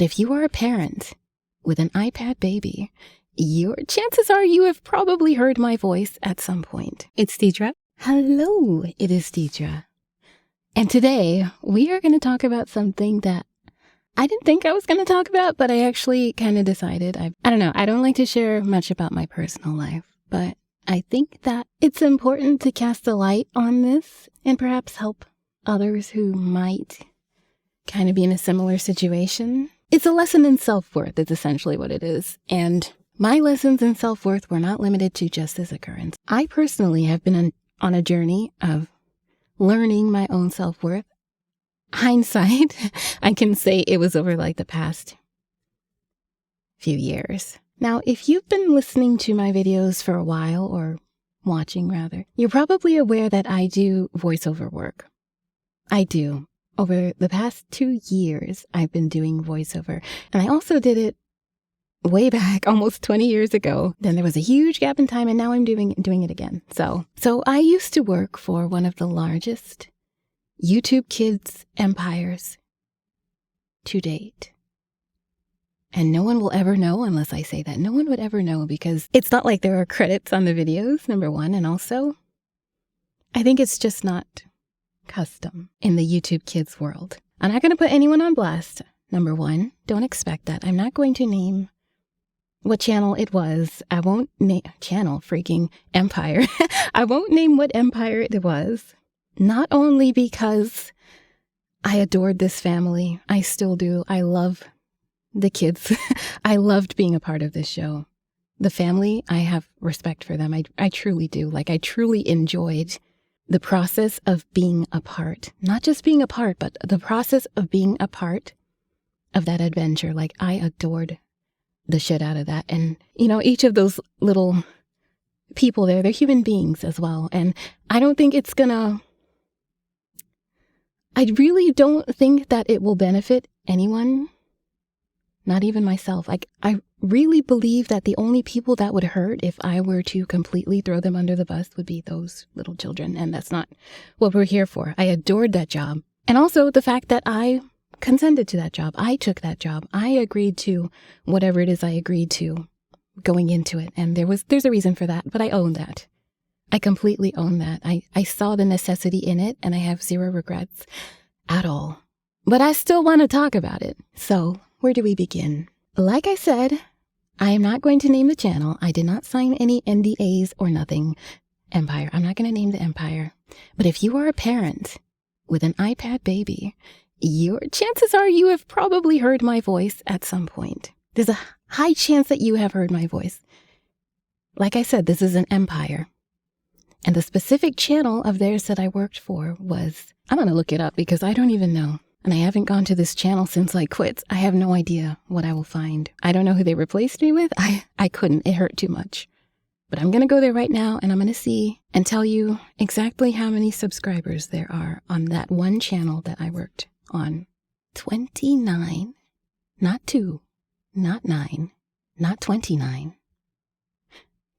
If you are a parent with an iPad baby, your chances are you have probably heard my voice at some point. It's Deidre. Hello, it is Deidre. And today we are going to talk about something that I didn't think I was going to talk about, but I actually kind of decided. I don't know. I don't like to share much about my personal life, but I think that it's important to cast a light on this and perhaps help others who might kind of be in a similar situation. It's a lesson in self-worth is essentially what it is. And my lessons in self-worth were not limited to just this occurrence. I personally have been on a journey of learning my own self-worth. Hindsight, I can say it was over like the past few years. Now, if you've been listening to my videos for a while, or watching rather, you're probably aware that I do voiceover work. I do. Over the past 2 years, I've been doing voiceover, and I also did it way back, almost 20 years ago. Then there was a huge gap in time, and now I'm doing it again. So I used to work for one of the largest YouTube Kids empires to date. And no one will ever know unless I say that. No one would ever know because it's not like there are credits on the videos, number one. And also, I think it's just not custom in the YouTube Kids world. I'm not going to put anyone on blast. Number one, don't expect that. I'm not going to name what channel it was. I won't name channel freaking empire. I won't name what empire it was. Not only because I adored this family. I still do. I love the kids. I loved being a part of this show. The family, I have respect for them. I truly do. Like, I truly enjoyed the process of being a part, not just being a part, but the process of being a part of that adventure. Like, I adored the shit out of that. And, you know, each of those little people there, they're human beings as well. And I don't think it's I really don't think that it will benefit anyone, not even myself. Like, I really believe that the only people that would hurt if I were to completely throw them under the bus would be those little children. And that's not what we're here for. I adored that job. And also the fact that I consented to that job. I took that job. I agreed to whatever it is I agreed to going into it. And there's a reason for that, but I own that. I completely own that. I saw the necessity in it, and I have zero regrets at all. But I still want to talk about it. So where do we begin? Like I said, I am not going to name the channel. I did not sign any NDAs or nothing. Empire. I'm not going to name the empire. But if you are a parent with an iPad baby, your chances are you have probably heard my voice at some point. There's a high chance that you have heard my voice. Like I said, this is an empire. And the specific channel of theirs that I worked for was, I'm going to look it up because I don't even know. And I haven't gone to this channel since I quit. I have no idea what I will find. I don't know who they replaced me with. I couldn't. It hurt too much. But I'm going to go there right now and I'm going to see and tell you exactly how many subscribers there are on that one channel that I worked on. 29, not 2, not 9, not 29.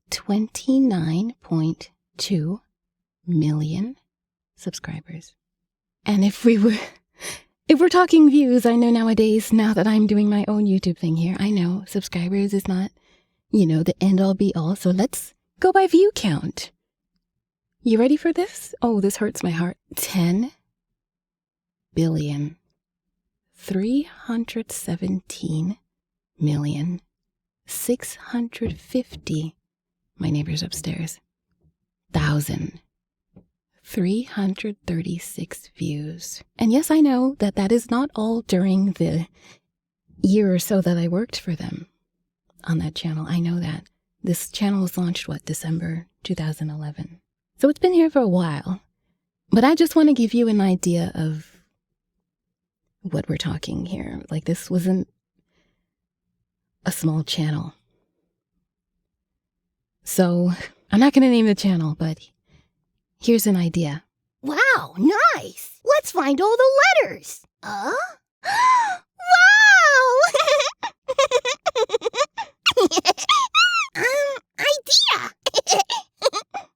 29.2 million subscribers. And if we're talking views, I know nowadays, now that I'm doing my own YouTube thing here, I know subscribers is not, the end all be all. So let's go by view count. You ready for this? Oh, this hurts my heart. 10 billion 317 million 650. My neighbor's upstairs. 1,336 views. And yes, I know that that is not all during the year or so that I worked for them on that channel. I know that. This channel was launched, December 2011. So it's been here for a while. But I just want to give you an idea of what we're talking here. Like, this wasn't a small channel. So I'm not going to name the channel, but here's an idea. Wow, nice. Let's find all the letters. Wow! Idea.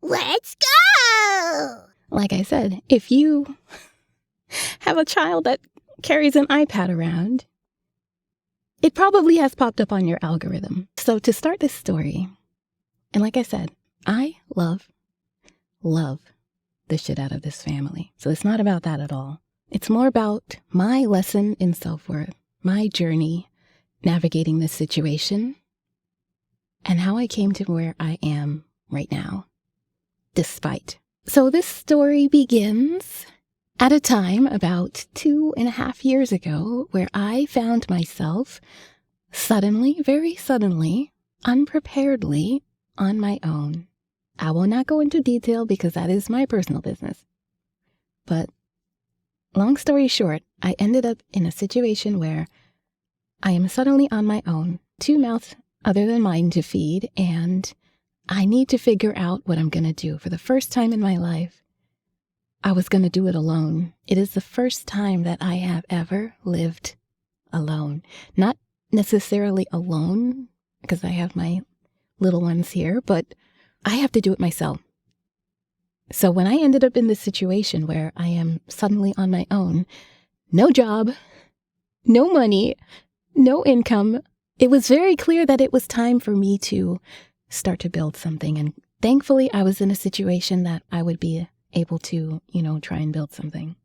Let's go. Like I said, if you have a child that carries an iPad around, it probably has popped up on your algorithm. So to start this story, and like I said, I love the shit out of this family. So it's not about that at all. It's more about my lesson in self-worth, my journey navigating this situation, and how I came to where I am right now, despite. So this story begins at a time about 2.5 years ago where I found myself suddenly, very suddenly, unpreparedly on my own. I will not go into detail because that is my personal business. But long story short, I ended up in a situation where I am suddenly on my own, 2 mouths other than mine to feed, and I need to figure out what I'm going to do. For the first time in my life, I was going to do it alone. It is the first time that I have ever lived alone. Not necessarily alone, because I have my little ones here, but I have to do it myself. So when I ended up in this situation where I am suddenly on my own, no job, no money, no income, it was very clear that it was time for me to start to build something. And thankfully, I was in a situation that I would be able to, try and build something.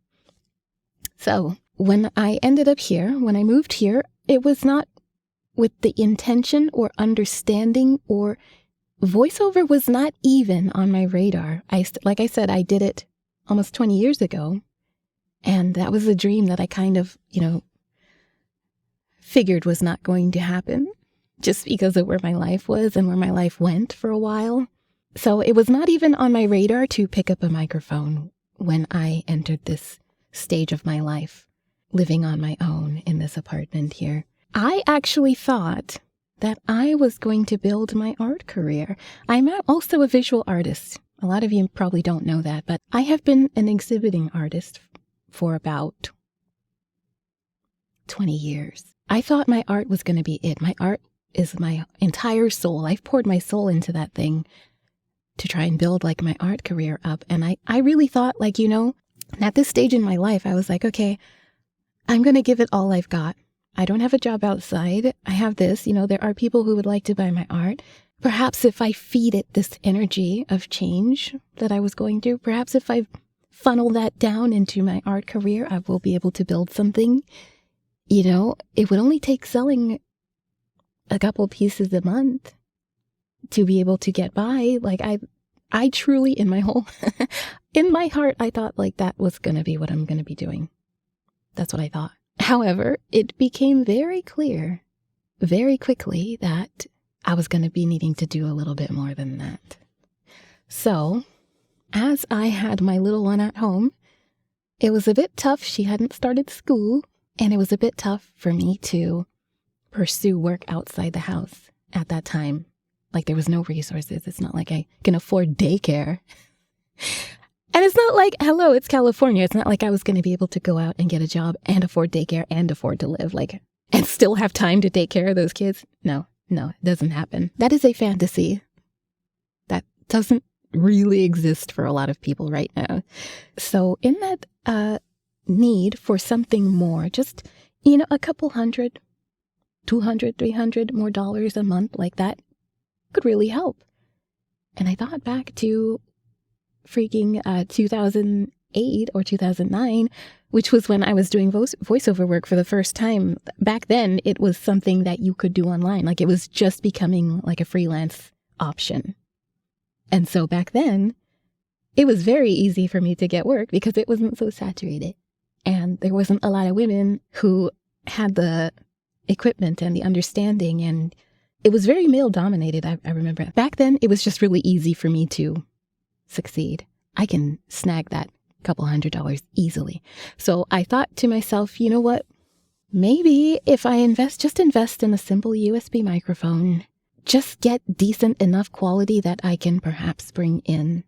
So when I ended up here, when I moved here, it was not with the intention or understanding, or voiceover was not even on my radar. Like I said, I did it almost 20 years ago. And that was a dream that I kind of, figured was not going to happen just because of where my life was and where my life went for a while. So it was not even on my radar to pick up a microphone when I entered this stage of my life, living on my own in this apartment here. I actually thought that I was going to build my art career. I'm also a visual artist. A lot of you probably don't know that, but I have been an exhibiting artist for about 20 years. I thought my art was going to be it. My art is my entire soul. I've poured my soul into that thing to try and build like my art career up. And I really thought at this stage in my life, I was like, okay, I'm going to give it all I've got. I don't have a job outside. I have this, there are people who would like to buy my art. Perhaps if I feed it this energy of change that I was going through, perhaps if I funnel that down into my art career, I will be able to build something. It would only take selling a couple pieces a month to be able to get by. Like I truly in my heart, I thought that was going to be what I'm going to be doing. That's what I thought. However, it became very clear very quickly that I was going to be needing to do a little bit more than that. So as I had my little one at home, it was a bit tough. She hadn't started school. And it was a bit tough for me to pursue work outside the house at that time. There was no resources. It's not like I can afford daycare. And it's not like, hello, it's California. It's not like I was going to be able to go out and get a job and afford daycare and afford to live, and still have time to take care of those kids. No, it doesn't happen. That is a fantasy that doesn't really exist for a lot of people right now. So in that, need for something more, just, a couple $100, $200, $300 more dollars a month like that could really help. And I thought back to freaking 2008 or 2009, which was when I was doing voiceover work for the first time. Back then, it was something that you could do online. It was just becoming a freelance option. And so back then, it was very easy for me to get work because it wasn't so saturated. And there wasn't a lot of women who had the equipment and the understanding. And it was very male dominated. I remember back then it was just really easy for me to succeed. I can snag that couple $100 easily. So I thought to myself, you know what? Maybe if I invest in a simple USB microphone, just get decent enough quality that I can perhaps bring in.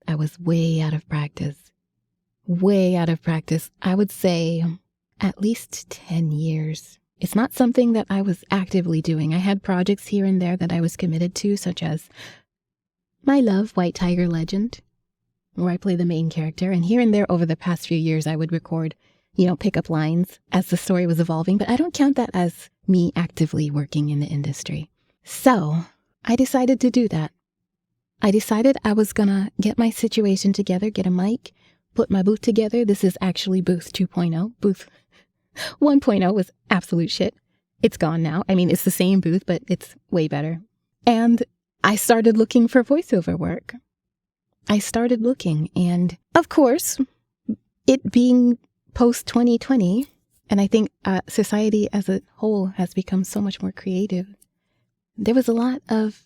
I was way out of practice. I would say at least 10 years. It's not something that I was actively doing. I had projects here and there that I was committed to, such as my love, White Tiger Legend, where I play the main character. And here and there over the past few years, I would record, pick up lines as the story was evolving. But I don't count that as me actively working in the industry. So I decided to do that. I decided I was gonna get my situation together, get a mic, put my booth together. This is actually booth 2.0. Booth 1.0 was absolute shit. It's gone now. I mean, it's the same booth, but it's way better. And I started looking for voiceover work. I started looking, and of course, it being post 2020, and I think society as a whole has become so much more creative. There was a lot of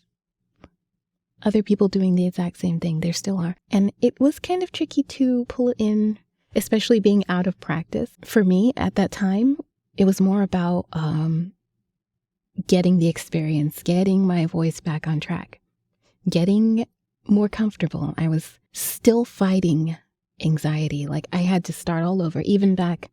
other people doing the exact same thing. There still are. And it was kind of tricky to pull it in, especially being out of practice. For me at that time, it was more about getting the experience, getting my voice back on track, getting more comfortable. I was still fighting anxiety. Like I had to start all over. Even back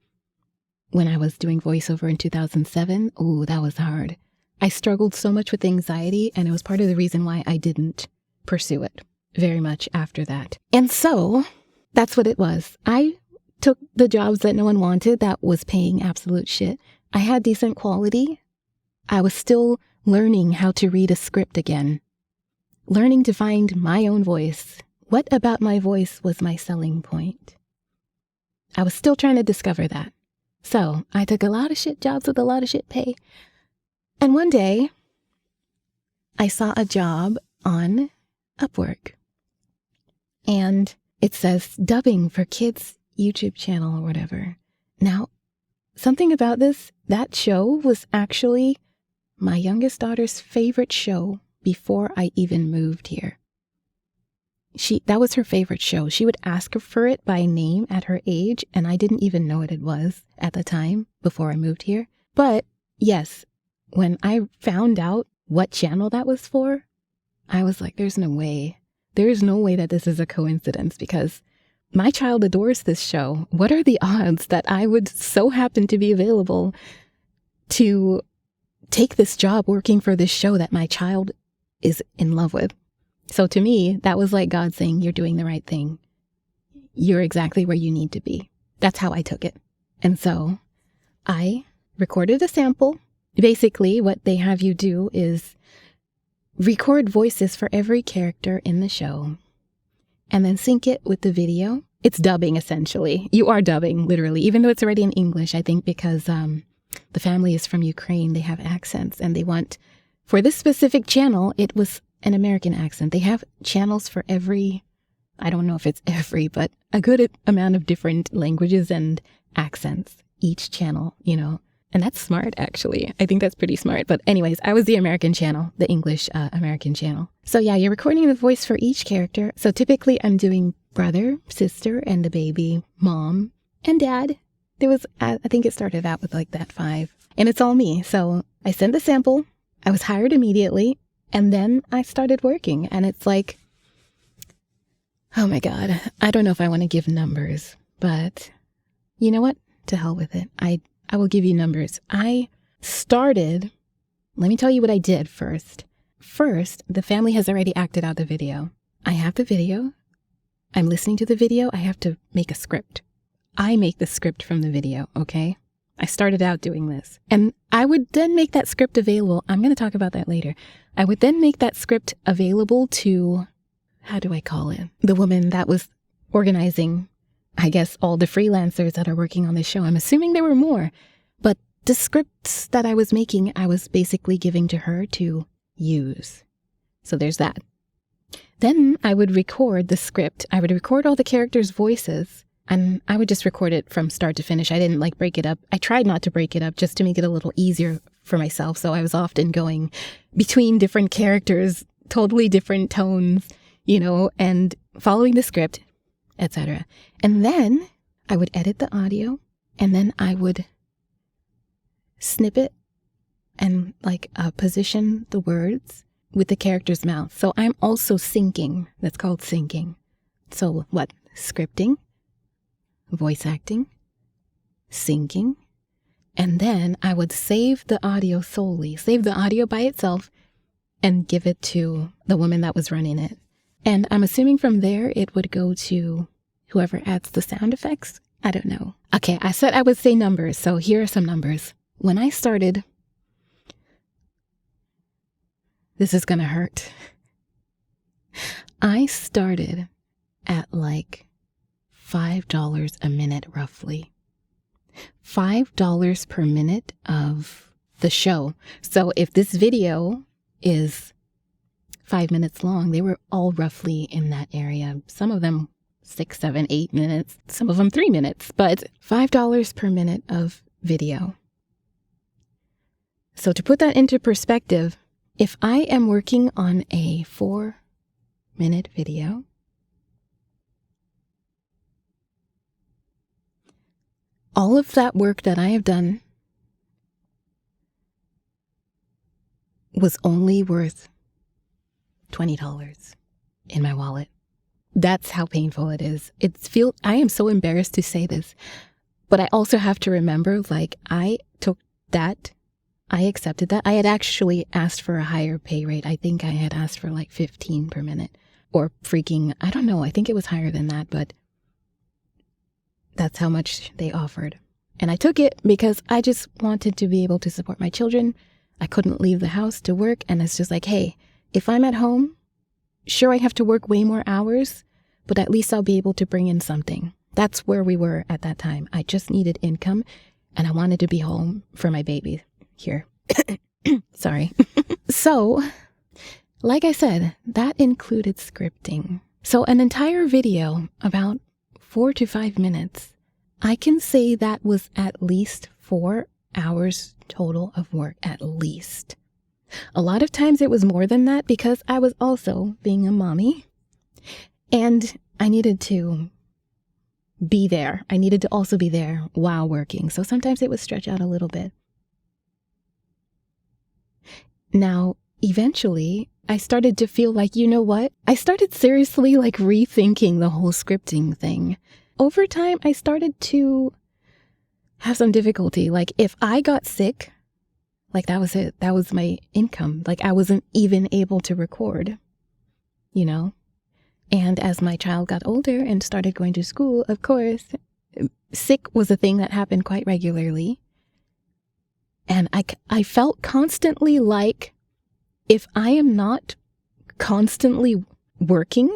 when I was doing voiceover in 2007, ooh, that was hard. I struggled so much with anxiety, and it was part of the reason why I didn't pursue it very much after that. And so that's what it was. I took the jobs that no one wanted that was paying absolute shit. I had decent quality. I was still learning how to read a script again, learning to find my own voice. What about my voice was my selling point? I was still trying to discover that. So I took a lot of shit jobs with a lot of shit pay. And one day I saw a job on Upwork, and it says dubbing for kids' YouTube channel or whatever. Now, something about that show was actually my youngest daughter's favorite show before I even moved here. That was her favorite show. She would ask for it by name at her age, and I didn't even know what it was at the time before I moved here. But yes, when I found out what channel that was for, I was like, there's no way. There's no way that this is a coincidence, because my child adores this show. What are the odds that I would so happen to be available to take this job working for this show that my child is in love with? So to me, that was like God saying, you're doing the right thing. You're exactly where you need to be. That's how I took it. And so I recorded a sample. Basically, what they have you do is record voices for every character in the show and then sync it with the video. It's dubbing, essentially. You are dubbing, literally, even though it's already in English, I think, because the family is from Ukraine. They have accents, and they want, for this specific channel, it was an American accent. They have channels for every, I don't know if it's every, but a good amount of different languages and accents, each channel, you know. And that's smart, actually. I think that's pretty smart. But anyways, I was the American channel, the English American channel. So yeah, you're recording the voice for each character. So typically I'm doing brother, sister, and the baby, mom, and dad. There was, I think it started out with like that 5. And it's all me. So I sent the sample. I was hired immediately. And then I started working. And it's like, oh my God, I don't know if I want to give numbers. But you know what? To hell with it. I will give you numbers. I started, let me tell you what I did first. First, the family has already acted out the video. I have the video. I'm listening to the video. I have to make a script. I make the script from the video, okay? I started out doing this. And I would then make that script available. I'm going to talk about that later. I would then make that script available to, how do I call it? The woman that was organizing, I guess, all the freelancers that are working on this show. I'm assuming there were more, but the scripts that I was making, I was basically giving to her to use. So there's that. Then I would record the script. I would record all the characters' voices, and I would just record it from start to finish. I didn't like break it up. I tried not to break it up just to make it a little easier for myself. So I was often going between different characters, totally different tones, you know, and following the script, etc. And then I would edit the audio, and then I would snip it and like position the words with the character's mouth. So I'm also syncing. That's called syncing. So what? Scripting, voice acting, syncing, and then I would save the audio solely, save the audio by itself, and give it to the woman that was running it. And I'm assuming from there it would go to whoever adds the sound effects. I don't know. Okay, I said I would say numbers, so here are some numbers. When I started, This is gonna hurt. I started at like $5 a minute, roughly. $5 per minute of the show. So if this video is 5 minutes long, they were all roughly in that area. Some of them 6, 7, 8 minutes, some of them 3 minutes, but $5 per minute of video. So to put that into perspective, if I am working on a 4-minute video, all of that work that I have done was only worth $20 in my wallet. That's how painful it is. I am so embarrassed to say this, but I also have to remember, like, I took that, I accepted that. I had actually asked for a higher pay rate. I think I had asked for like 15 per minute or freaking, I don't know. I think it was higher than that, but that's how much they offered. And I took it because I just wanted to be able to support my children. I couldn't leave the house to work. And it's just like, hey, if I'm at home, sure, I have to work way more hours, but at least I'll be able to bring in something. That's where we were at that time. I just needed income and I wanted to be home for my baby here. Sorry. So, like I said, that included scripting. So an entire video, about 4 to 5 minutes, I can say that was at least 4 hours total of work, at least. A lot of times it was more than that because I was also being a mommy and I needed to be there. I needed to also be there while working. So sometimes it would stretch out a little bit. Now, eventually, I started to feel like, you know what? I started seriously like rethinking the whole scripting thing. Over time, I started to have some difficulty. Like if I got sick, like that was it. That was my income. Like I wasn't even able to record, you know? And as my child got older and started going to school, of course, sick was a thing that happened quite regularly. And I felt constantly like if I am not constantly working,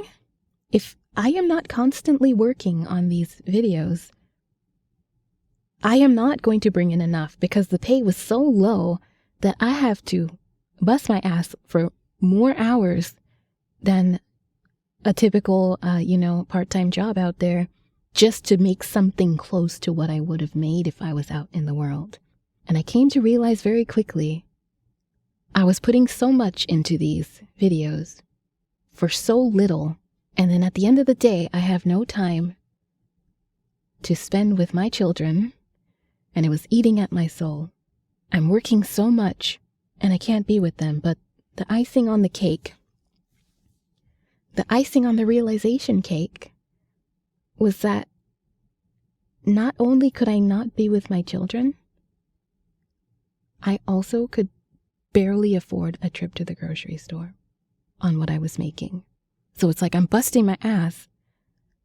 on these videos, I am not going to bring in enough because the pay was so low that I have to bust my ass for more hours than a typical, part-time job out there just to make something close to what I would have made if I was out in the world. And I came to realize very quickly I was putting so much into these videos for so little. And then at the end of the day, I have no time to spend with my children. And it was eating at my soul. I'm working so much and I can't be with them. But the icing on the cake, the icing on the realization cake was that not only could I not be with my children, I also could barely afford a trip to the grocery store on what I was making. So it's like I'm busting my ass.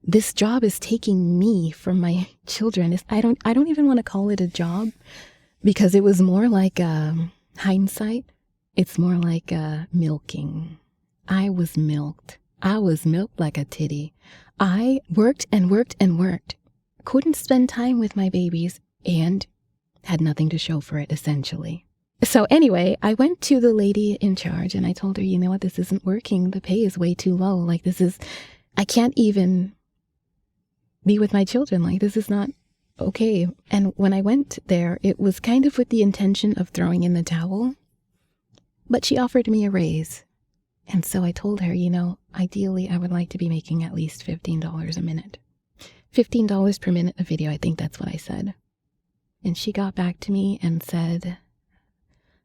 This job is taking me from my children. I don't even want to call it a job because it was more like hindsight. It's more like milking. I was milked. I was milked like a titty. I worked and worked and worked. Couldn't spend time with my babies and had nothing to show for it, essentially. So anyway, I went to the lady in charge and I told her, you know what, this isn't working. The pay is way too low. Like I can't even be with my children. Like this is not okay. And when I went there, it was kind of with the intention of throwing in the towel, but she offered me a raise. And so I told her, ideally I would like to be making at least $15 a minute. $15 per minute of video. I think that's what I said. And she got back to me and said,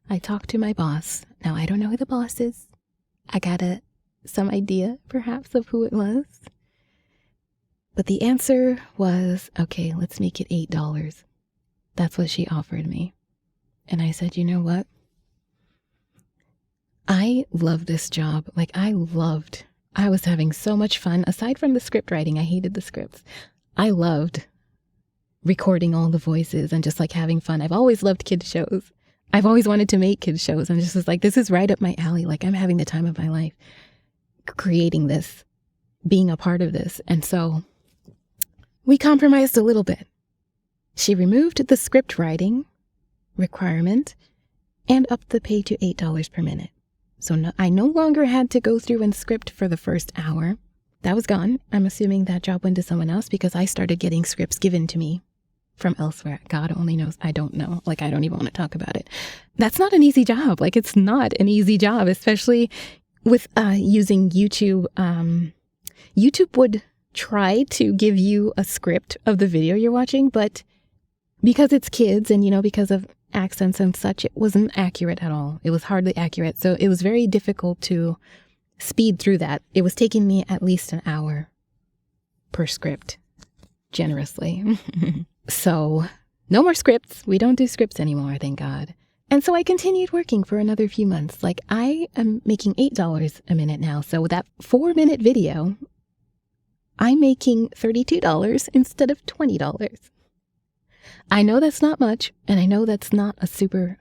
I talked to my boss. Now, I don't know who the boss is. I got some idea, perhaps, of who it was. But the answer was, okay, let's make it $8. That's what she offered me. And I said, you know what? I love this job. Like, I was having so much fun. Aside from the script writing, I hated the scripts. I loved recording all the voices and just like having fun. I've always loved kid shows. I've always wanted to make kids shows, and just was like, this is right up my alley. Like, I'm having the time of my life creating this, being a part of this. And so we compromised a little bit. She removed the script writing requirement and upped the pay to $8 per minute. So I no longer had to go through and script for the first hour. That was gone. I'm assuming that job went to someone else because I started getting scripts given to me from elsewhere. God only knows. I don't know. Like, I don't even want to talk about it. That's not an easy job. Like, it's not an easy job, especially with using YouTube. YouTube would try to give you a script of the video you're watching, but because it's kids and, because of accents and such, it wasn't accurate at all. It was hardly accurate. So it was very difficult to speed through that. It was taking me at least an hour per script, generously. So no more scripts. We don't do scripts anymore, thank God. And so I continued working for another few months. Like, I am making $8 a minute now. So with that 4-minute video, I'm making $32 instead of $20. I know that's not much, and I know that's not a super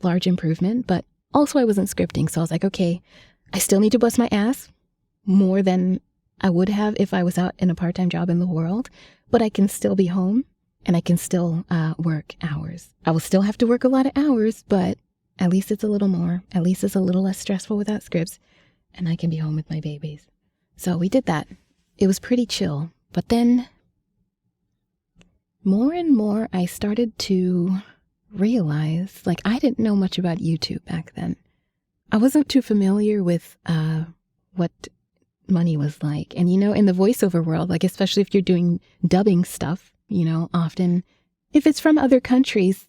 large improvement, but also I wasn't scripting. So I was like, okay, I still need to bust my ass more than I would have if I was out in a part-time job in the world, but I can still be home and I can still work hours. I will still have to work a lot of hours, but at least it's a little more. At least it's a little less stressful without scripts, and I can be home with my babies. So we did that. It was pretty chill. But then more and more I started to realize, like, I didn't know much about YouTube back then. I wasn't too familiar with what money was like. And, in the voiceover world, like, especially if you're doing dubbing stuff, often if it's from other countries,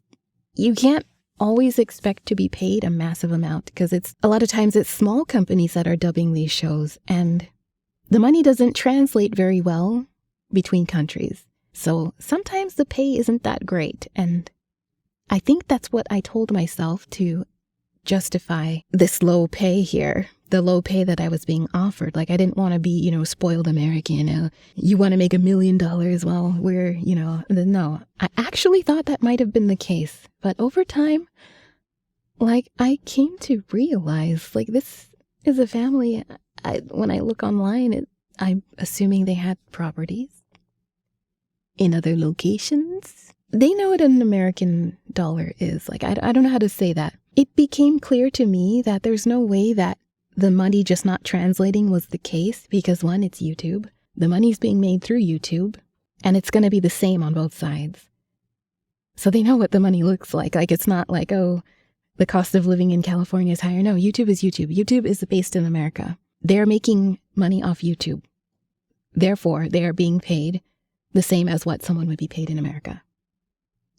you can't always expect to be paid a massive amount because a lot of times it's small companies that are dubbing these shows, and the money doesn't translate very well between countries. So sometimes the pay isn't that great. And I think that's what I told myself to justify this low pay here, the low pay that I was being offered. Like, I didn't want to be, spoiled American. You want to make $1 million while we're, no. I actually thought that might have been the case. But over time, like, I came to realize, like, this is a family. When I look online, I'm assuming they had properties in other locations. They know what an American dollar is. Like, I don't know how to say that. It became clear to me that there's no way that the money just not translating was the case because, one, it's YouTube. The money's being made through YouTube, and it's going to be the same on both sides. So they know what the money looks like. Like, it's not like, oh, the cost of living in California is higher. No, YouTube is YouTube. YouTube is based in America. They're making money off YouTube. Therefore, they are being paid the same as what someone would be paid in America.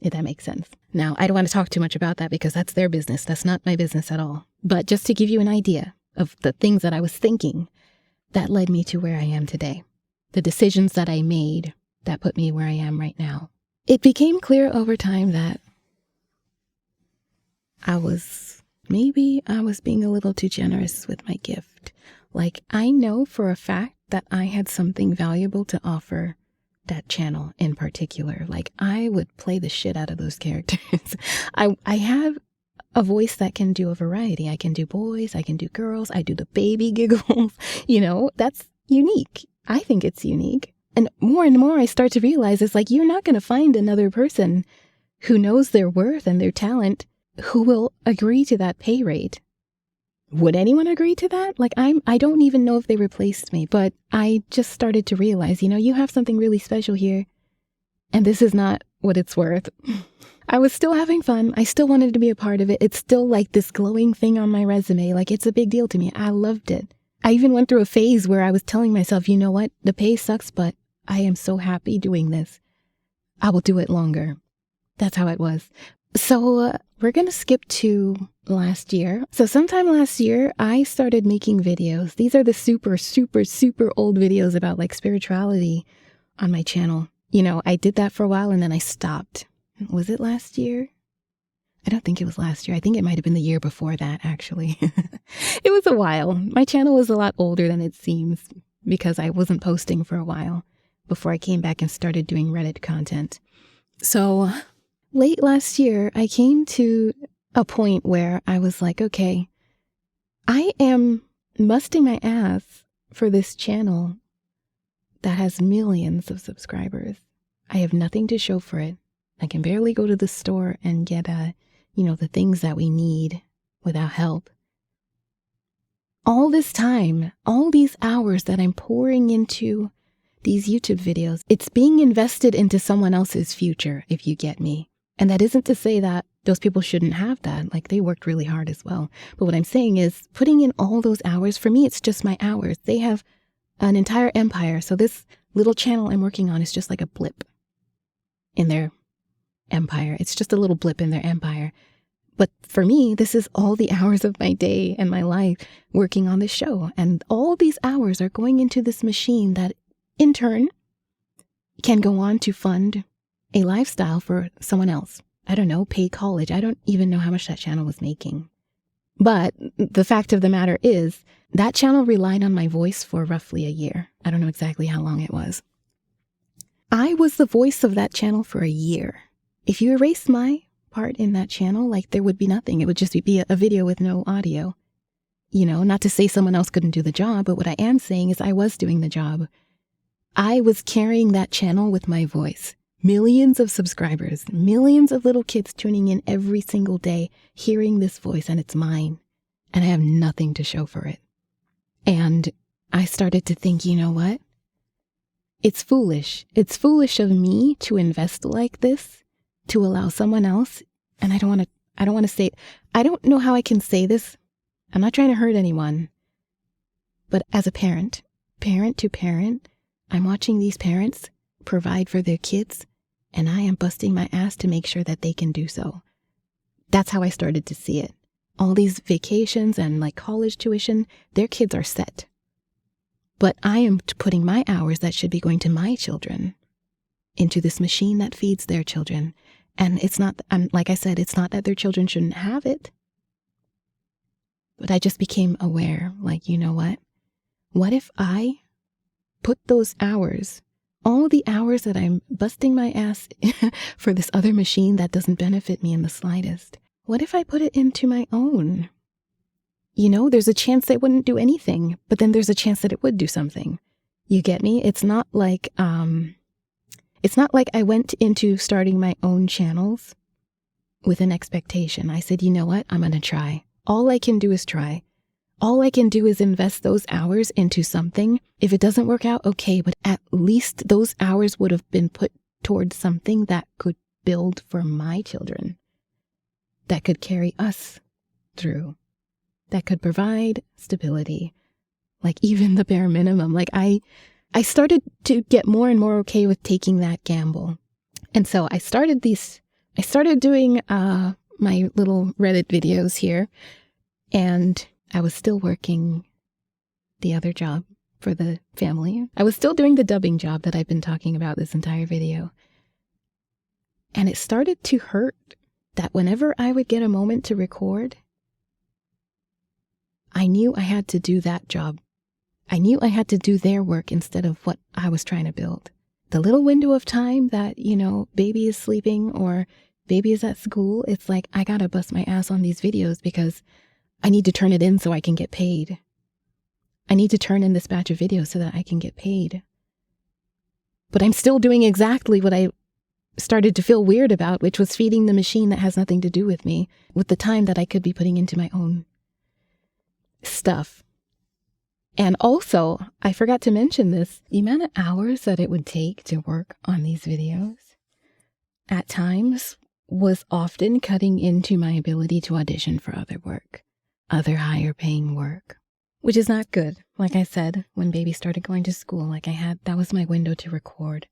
If that makes sense. Now, I don't want to talk too much about that because that's their business. That's not my business at all. But just to give you an idea of the things that I was thinking that led me to where I am today, the decisions that I made that put me where I am right now. It became clear over time that I was being a little too generous with my gift. Like, I know for a fact that I had something valuable to offer that channel in particular. Like, I would play the shit out of those characters. I have a voice that can do a variety. I can do boys, I can do girls, I do the baby giggles. That's unique. I think it's unique. And more I start to realize it's like, you're not going to find another person who knows their worth and their talent who will agree to that pay rate. Would anyone agree to that? Like, I don't even know if they replaced me, but I just started to realize, you have something really special here, and this is not what it's worth. I was still having fun. I still wanted to be a part of it. It's still like this glowing thing on my resume. Like, it's a big deal to me. I loved it. I even went through a phase where I was telling myself, you know what? The pay sucks, but I am so happy doing this. I will do it longer. That's how it was. So we're going to skip to last year. So sometime last year, I started making videos. These are the super, super, super old videos about like spirituality on my channel. I did that for a while and then I stopped. Was it last year? I don't think it was last year. I think it might have been the year before that, actually. It was a while. My channel was a lot older than it seems because I wasn't posting for a while before I came back and started doing Reddit content. So late last year, I came to a point where I was like, okay, I am busting my ass for this channel that has millions of subscribers. I have nothing to show for it. I can barely go to the store and get, the things that we need without help. All this time, all these hours that I'm pouring into these YouTube videos, it's being invested into someone else's future, if you get me. And that isn't to say that those people shouldn't have that. Like, they worked really hard as well. But what I'm saying is, putting in all those hours, for me, it's just my hours. They have an entire empire. So this little channel I'm working on is just like a blip in their empire. It's just a little blip in their empire. But for me, this is all the hours of my day and my life working on this show. And all these hours are going into this machine that, in turn, can go on to fund a lifestyle for someone else. I don't know, pay college. I don't even know how much that channel was making. But the fact of the matter is, that channel relied on my voice for roughly a year. I don't know exactly how long it was. I was the voice of that channel for a year. If you erase my part in that channel, like, there would be nothing. It would just be a video with no audio. Not to say someone else couldn't do the job, but what I am saying is I was doing the job. I was carrying that channel with my voice. Millions of subscribers, millions of little kids tuning in every single day, hearing this voice, and it's mine. And I have nothing to show for it. And I started to think, you know what? It's foolish. It's foolish of me to invest like this, to allow someone else. And I don't want to say, I don't know how I can say this. I'm not trying to hurt anyone. But as a parent to parent, I'm watching these parents provide for their kids, and I am busting my ass to make sure that they can do so. That's how I started to see it. All these vacations and like college tuition, their kids are set. But I am putting my hours that should be going to my children into this machine that feeds their children. And it's not, like I said, it's not that their children shouldn't have it. But I just became aware, like, you know what? What if I put those hours, all the hours that I'm busting my ass for this other machine that doesn't benefit me in the slightest, what if I put it into my own? There's a chance that it wouldn't do anything, but then there's a chance that it would do something. You get me? It's not like I went into starting my own channels with an expectation. I said, you know what? I'm going to try. All I can do is try. All I can do is invest those hours into something. If it doesn't work out, okay, but at least those hours would have been put towards something that could build for my children, that could carry us through, that could provide stability, like even the bare minimum. Like I started to get more and more okay with taking that gamble. And so I started doing my little Reddit videos here, and I was still working the other job for the family. I was still doing the dubbing job that I've been talking about this entire video. And it started to hurt that whenever I would get a moment to record, I knew I had to do that job. I knew I had to do their work instead of what I was trying to build. The little window of time that, baby is sleeping or baby is at school, it's like I gotta bust my ass on these videos because I need to turn it in so I can get paid. I need to turn in this batch of videos so that I can get paid. But I'm still doing exactly what I started to feel weird about, which was feeding the machine that has nothing to do with me, with the time that I could be putting into my own stuff. And also, I forgot to mention this, the amount of hours that it would take to work on these videos at times was often cutting into my ability to audition for other work. Other higher paying work, which is not good. Like I said, when baby started going to school, that was my window to record.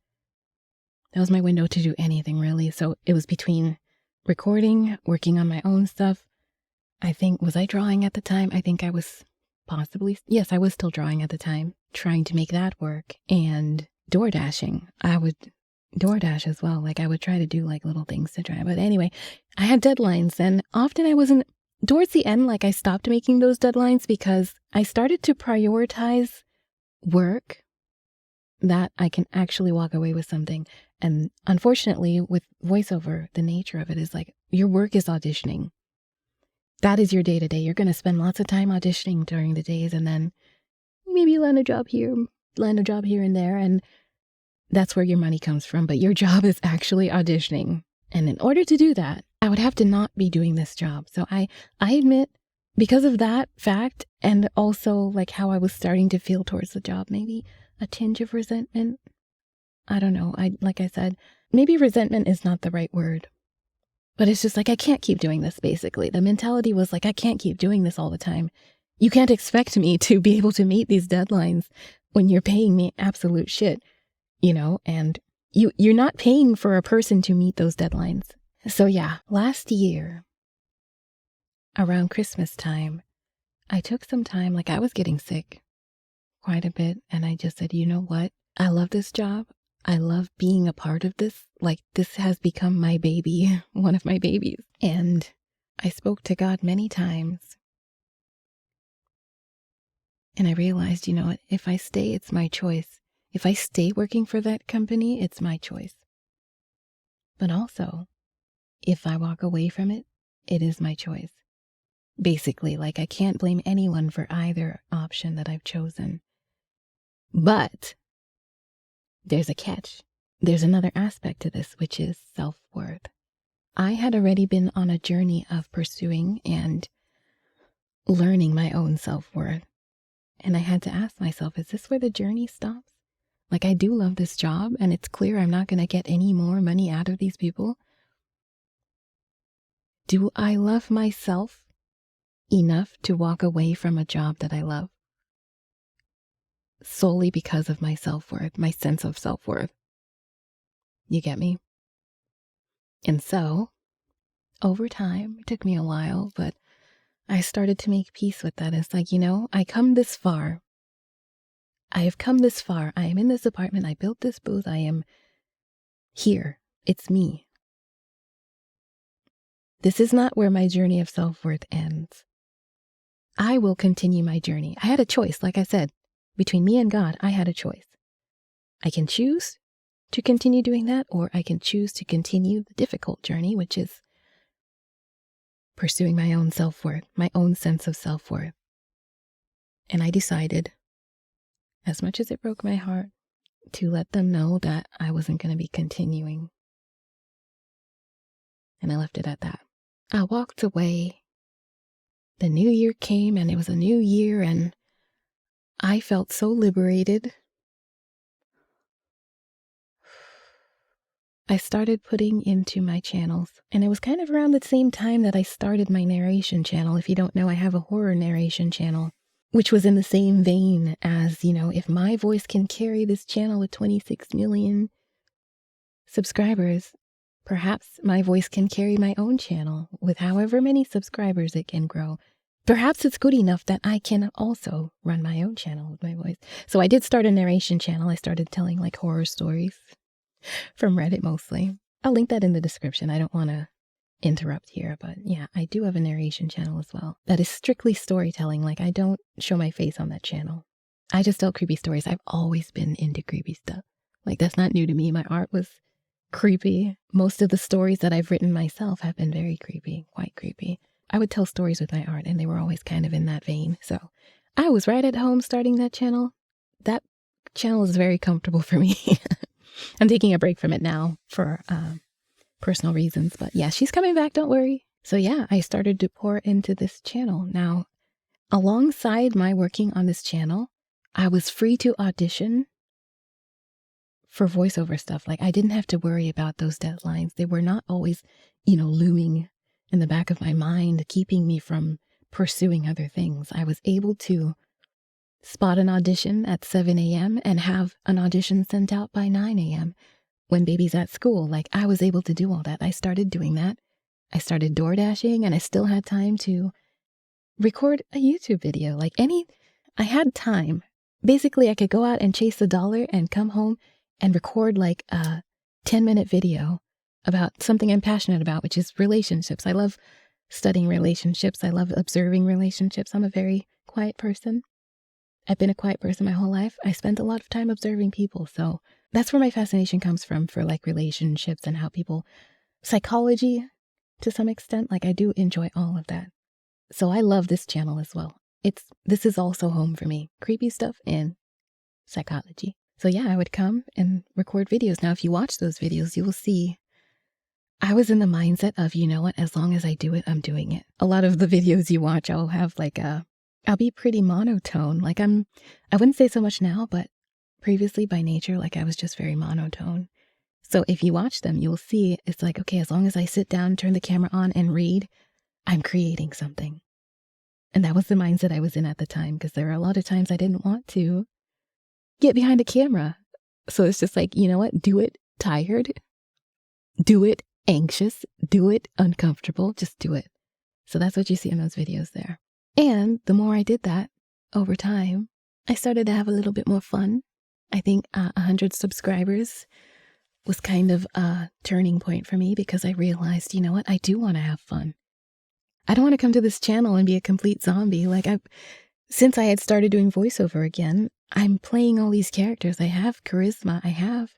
That was my window to do anything really. So it was between recording, working on my own stuff. Was I drawing at the time? I think I was yes, I was still drawing at the time, trying to make that work, and door dashing. I would DoorDash as well. I would try to do little things to try. But anyway, I had deadlines, and often I wasn't. Towards the end, I stopped making those deadlines because I started to prioritize work that I can actually walk away with something. And unfortunately, with voiceover, the nature of it is your work is auditioning. That is your day to day. You're going to spend lots of time auditioning during the days, and then maybe land a job here and there. And that's where your money comes from. But your job is actually auditioning. And in order to do that, I would have to not be doing this job. So I admit, because of that fact, and also like how I was starting to feel towards the job, maybe a tinge of resentment. I don't know. Like I said, maybe resentment is not the right word. But it's just like, I can't keep doing this, basically. The mentality was like, I can't keep doing this all the time. You can't expect me to be able to meet these deadlines when you're paying me absolute shit, and you're not paying for a person to meet those deadlines. So yeah, last year, around Christmas time, I took some time, like I was getting sick quite a bit, and I just said, you know what? I love this job. I love being a part of this. Like, this has become my baby, one of my babies. And I spoke to God many times. And I realized, you know what? If I stay, it's my choice. If I stay working for that company, it's my choice. But also, if I walk away from it, it is my choice. Basically, like, I can't blame anyone for either option that I've chosen. But there's a catch. There's another aspect to this, which is self-worth. I had already been on a journey of pursuing and learning my own self-worth. And I had to ask myself, is this where the journey stops? Like, I do love this job, and it's clear I'm not going to get any more money out of these people. Do I love myself enough to walk away from a job that I love? Solely because of my self-worth, my sense of self-worth. You get me? And so, over time, it took me a while, but I started to make peace with that. It's like, I come this far. I have come this far. I am in this apartment. I built this booth. I am here. It's me. This is not where my journey of self-worth ends. I will continue my journey. I had a choice, like I said. Between me and God, I had a choice. I can choose to continue doing that, or I can choose to continue the difficult journey, which is pursuing my own self-worth, my own sense of self-worth. And I decided, as much as it broke my heart, to let them know that I wasn't going to be continuing. And I left it at that. I walked away. The new year came, and it was a new year, and I felt so liberated. I started putting into my channels, and it was kind of around the same time that I started my narration channel. If you don't know, I have a horror narration channel, which was in the same vein as, if my voice can carry this channel with 26 million subscribers, perhaps my voice can carry my own channel with however many subscribers it can grow. Perhaps it's good enough that I can also run my own channel with my voice. So I did start a narration channel. I started telling like horror stories from Reddit mostly. I'll link that in the description. I don't want to interrupt here, but yeah, I do have a narration channel as well. That is strictly storytelling. Like, I don't show my face on that channel. I just tell creepy stories. I've always been into creepy stuff. Like, that's not new to me. My art was creepy. Most of the stories that I've written myself have been very creepy, quite creepy. I would tell stories with my art, and they were always kind of in that vein. So I was right at home starting that channel. That channel is very comfortable for me. I'm taking a break from it now for personal reasons. But yeah, she's coming back. Don't worry. So yeah, I started to pour into this channel. Now, alongside my working on this channel, I was free to audition for voiceover stuff. Like, I didn't have to worry about those deadlines. They were not always, looming in the back of my mind, keeping me from pursuing other things. I was able to spot an audition at 7 a.m. and have an audition sent out by 9 a.m. when baby's at school. Like, I was able to do all that. I started doing that. I started door dashing, and I still had time to record a YouTube video. I had time. Basically, I could go out and chase $1 and come home and record like a 10-minute video about something I'm passionate about, which is relationships. I love studying relationships. I love observing relationships. I'm a very quiet person. I've been a quiet person my whole life. I spent a lot of time observing people. So that's where my fascination comes from for like relationships and how people, psychology to some extent. Like, I do enjoy all of that. So I love this channel as well. This is also home for me. Creepy stuff and psychology. So yeah, I would come and record videos. Now, if you watch those videos, you will see I was in the mindset of, you know what, as long as I do it, I'm doing it. A lot of the videos you watch, I'll have I'll be pretty monotone. Like I wouldn't say so much now, but previously by nature, like I was just very monotone. So if you watch them, you'll see it's like, okay, as long as I sit down, turn the camera on and read, I'm creating something. And that was the mindset I was in at the time, because there were a lot of times I didn't want to get behind a camera. So it's just like, you know what? Do it tired. Do it anxious. Do it uncomfortable. Just do it. So that's what you see in those videos there. And the more I did that over time, I started to have a little bit more fun. I think 100 subscribers was kind of a turning point for me, because I realized, you know what? I do want to have fun. I don't want to come to this channel and be a complete zombie. Since I had started doing voiceover again, I'm playing all these characters. I have charisma. I have,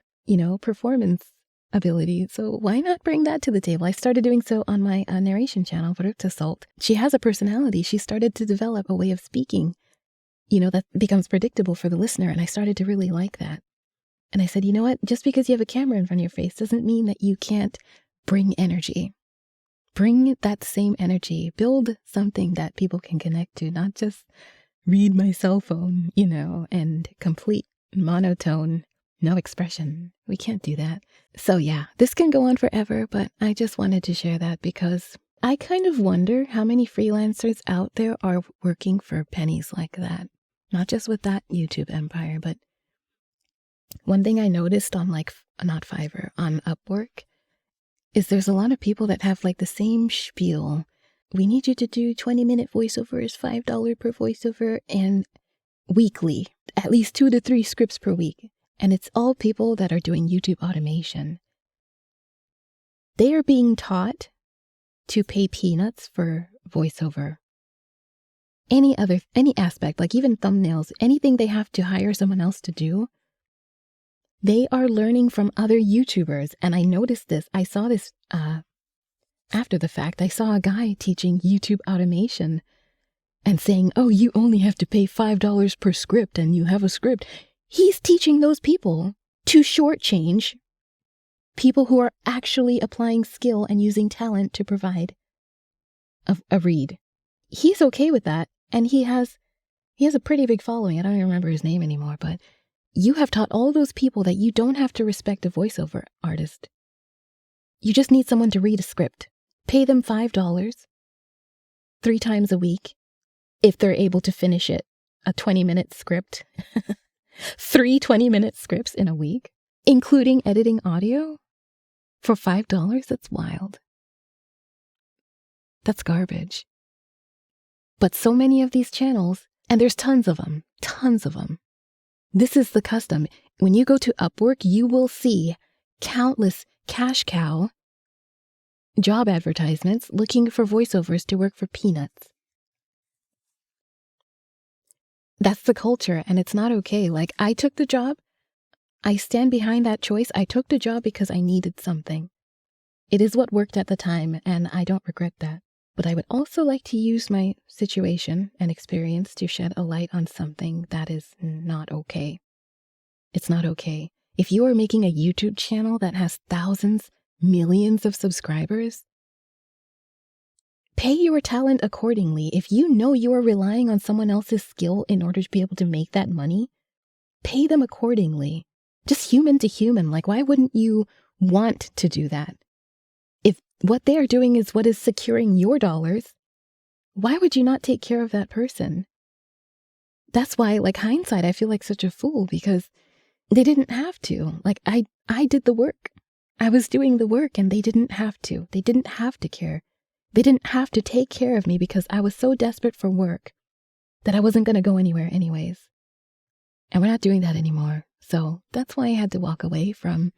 performance ability. So why not bring that to the table? I started doing so on my narration channel, Salt. She has a personality. She started to develop a way of speaking, that becomes predictable for the listener. And I started to really like that. And I said, you know what? Just because you have a camera in front of your face doesn't mean that you can't bring energy. Bring that same energy. Build something that people can connect to, not just read my cell phone, and complete monotone, no expression. We can't do that. So yeah, this can go on forever, but I just wanted to share that because I kind of wonder how many freelancers out there are working for pennies like that. Not just with that YouTube empire, but one thing I noticed on not Fiverr, on Upwork, is there's a lot of people that have the same spiel. We need you to do 20-minute voiceovers, $5 per voiceover, and weekly, at least 2 to 3 scripts per week. And it's all people that are doing YouTube automation. They are being taught to pay peanuts for voiceover. Any aspect, like even thumbnails, anything they have to hire someone else to do, they are learning from other YouTubers. And I noticed this. I saw this after the fact. I saw a guy teaching YouTube automation and saying, oh, you only have to pay $5 per script and you have a script. He's teaching those people to shortchange people who are actually applying skill and using talent to provide a read. He's okay with that. And he has a pretty big following. I don't even remember his name anymore, but you have taught all those people that you don't have to respect a voiceover artist. You just need someone to read a script. Pay them $5 3 times a week if they're able to finish it. A 20-minute script. 3 20-minute scripts in a week, including editing audio for $5. That's wild. That's garbage. But so many of these channels, and there's tons of them. This is the custom. When you go to Upwork, you will see countless cash cow job advertisements looking for voiceovers to work for peanuts. That's the culture, and it's not okay. I took the job. I stand behind that choice. I took the job because I needed something. It is what worked at the time, and I don't regret that. But I would also like to use my situation and experience to shed a light on something that is not okay. It's not okay. If you are making a YouTube channel that has thousands, millions of subscribers, pay your talent accordingly. If you know you are relying on someone else's skill in order to be able to make that money, pay them accordingly. Just human to human. Why wouldn't you want to do that? If what they are doing is what is securing your dollars, why would you not take care of that person? That's why, hindsight, I feel like such a fool, because they didn't have to. I did the work. I was doing the work and they didn't have to. They didn't have to care. They didn't have to take care of me because I was so desperate for work that I wasn't going to go anywhere anyways. And we're not doing that anymore. So that's why I had to walk away from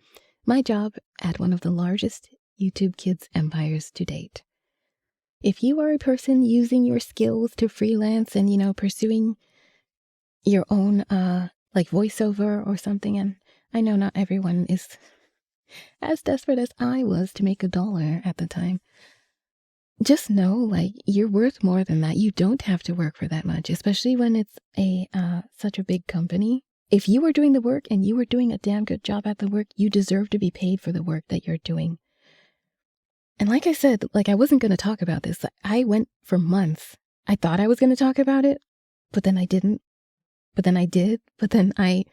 my job at one of the largest YouTube Kids empires to date. If you are a person using your skills to freelance and, pursuing your own, voiceover or something, and I know not everyone is as desperate as I was to make $1 at the time. just know, like, you're worth more than that. You don't have to work for that much, especially when it's such a big company. If you are doing the work and you are doing a damn good job at the work, you deserve to be paid for the work that you're doing. And like I said, like, I wasn't going to talk about this. I went for months. I thought I was going to talk about it, but then I didn't. But then I did. But then I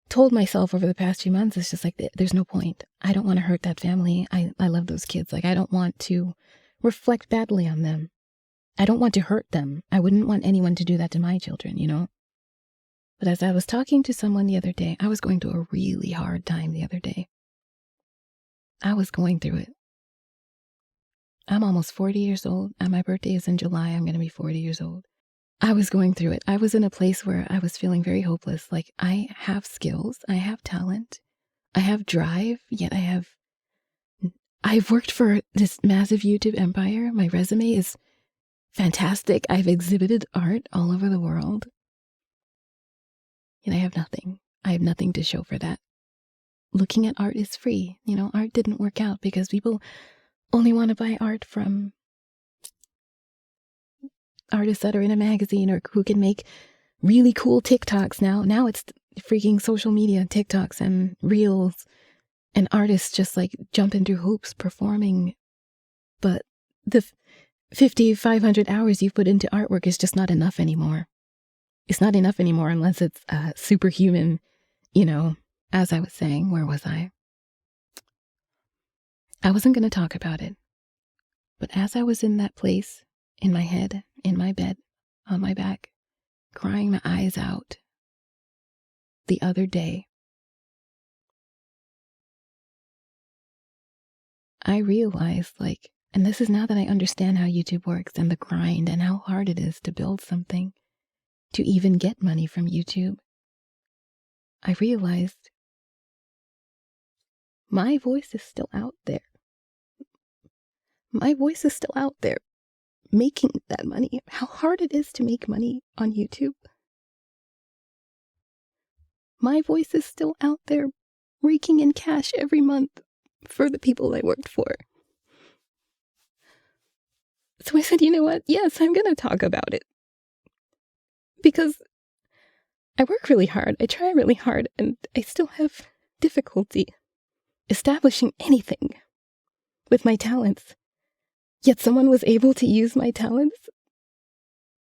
told myself over the past few months, it's just like, there's no point. I don't want to hurt that family. I love those kids. Like, I don't want to reflect badly on them. I don't want to hurt them. I wouldn't want anyone to do that to my children, you know? But as I was talking to someone the other day, I was going through a really hard time the other day. I was going through it. I'm almost 40 years old, and my birthday is in July. I'm going to be 40 years old. I was going through it. I was in a place where I was feeling very hopeless. Like, I have skills, I have talent, I have drive, yet I've worked for this massive YouTube empire. My resume is fantastic. I've exhibited art all over the world. Yet I have nothing. I have nothing to show for that. Looking at art is free. You know, art didn't work out because people only want to buy art from artists that are in a magazine or who can make really cool TikToks now. Now it's freaking social media, TikToks and reels, and artists just like jumping through hoops performing. But the 500 hours you've put into artwork is just not enough anymore. It's not enough anymore unless it's superhuman, you know. As I was saying, where was I? I wasn't going to talk about it. But as I was in that place, in my head, in my bed, on my back, crying my eyes out the other day, I realized, like, and this is now that I understand how YouTube works and the grind and how hard it is to build something, to even get money from YouTube, I realized my voice is still out there. My voice is still out there making that money. How hard it is to make money on YouTube. My voice is still out there raking in cash every month for the people I worked for. So I said, you know what? Yes, I'm going to talk about it. Because I work really hard. I try really hard, and I still have difficulty establishing anything with my talents. Yet someone was able to use my talents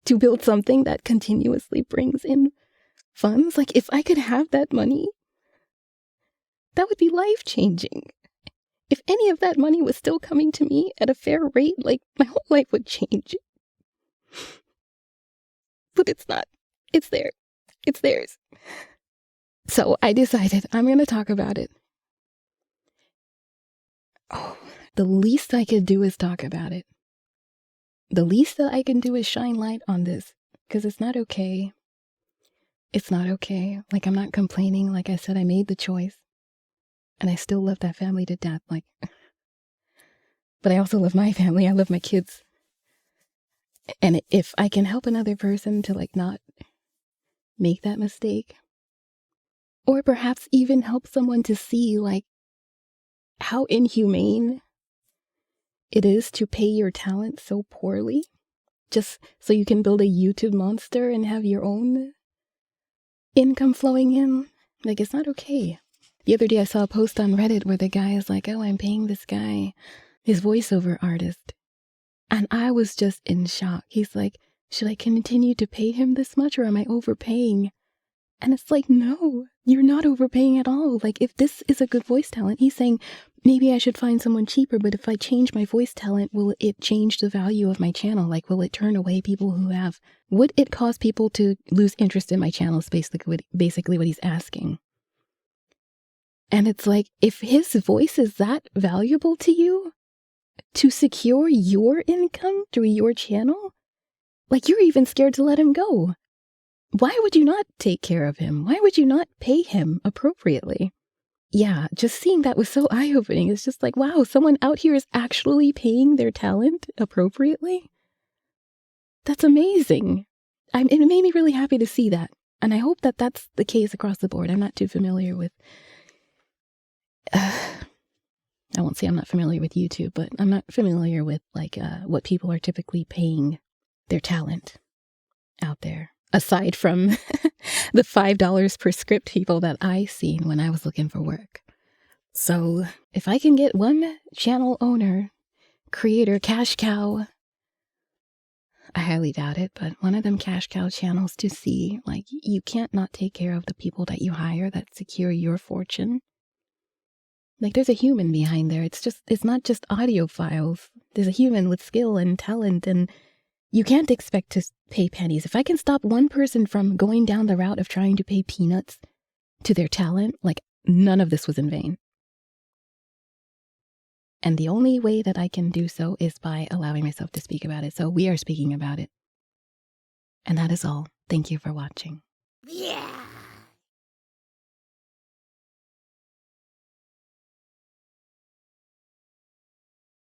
to build something that continuously brings in funds. Like, if I could have that money, that would be life-changing. If any of that money was still coming to me at a fair rate, like, my whole life would change. But it's not. It's there. It's theirs. So I decided I'm going to talk about it. Oh, the least I could do is talk about it. The least that I can do is shine light on this, because it's not okay. It's not okay. Like, I'm not complaining. Like I said, I made the choice. And I still love that family to death. Like, but I also love my family. I love my kids. And if I can help another person to, like, not make that mistake, or perhaps even help someone to see, like, how inhumane it is to pay your talent so poorly just so you can build a YouTube monster and have your own income flowing in. Like, it's not okay. The other day I saw a post on Reddit where the guy is like, oh, I'm paying this guy, his voiceover artist. And I was just in shock. He's like, should I continue to pay him this much, or am I overpaying? And it's like, no, you're not overpaying at all. Like, if this is a good voice talent, he's saying, maybe I should find someone cheaper, but if I change my voice talent, will it change the value of my channel? Like, will it turn away people who have? Would it cause people to lose interest in my channel is basically what he's asking. And it's like, if his voice is that valuable to you, to secure your income through your channel, like, you're even scared to let him go. Why would you not take care of him? Why would you not pay him appropriately? Yeah, just seeing that was so eye-opening. It's just like, wow, someone out here is actually paying their talent appropriately? That's amazing. It made me really happy to see that. And I hope that that's the case across the board. I'm not too familiar with I won't say I'm not familiar with YouTube, but I'm not familiar with like what people are typically paying their talent out there, aside from the $5 per script people that I seen when I was looking for work. So if I can get one channel owner, creator, cash cow, I highly doubt it, but one of them cash cow channels to see, like, you can't not take care of the people that you hire that secure your fortune. Like, there's a human behind there. It's not just audio files. There's a human with skill and talent, and you can't expect to pay pennies. If I can stop one person from going down the route of trying to pay peanuts to their talent, like, none of this was in vain. And the only way that I can do so is by allowing myself to speak about it. So we are speaking about it. And that is all. Thank you for watching. Yeah.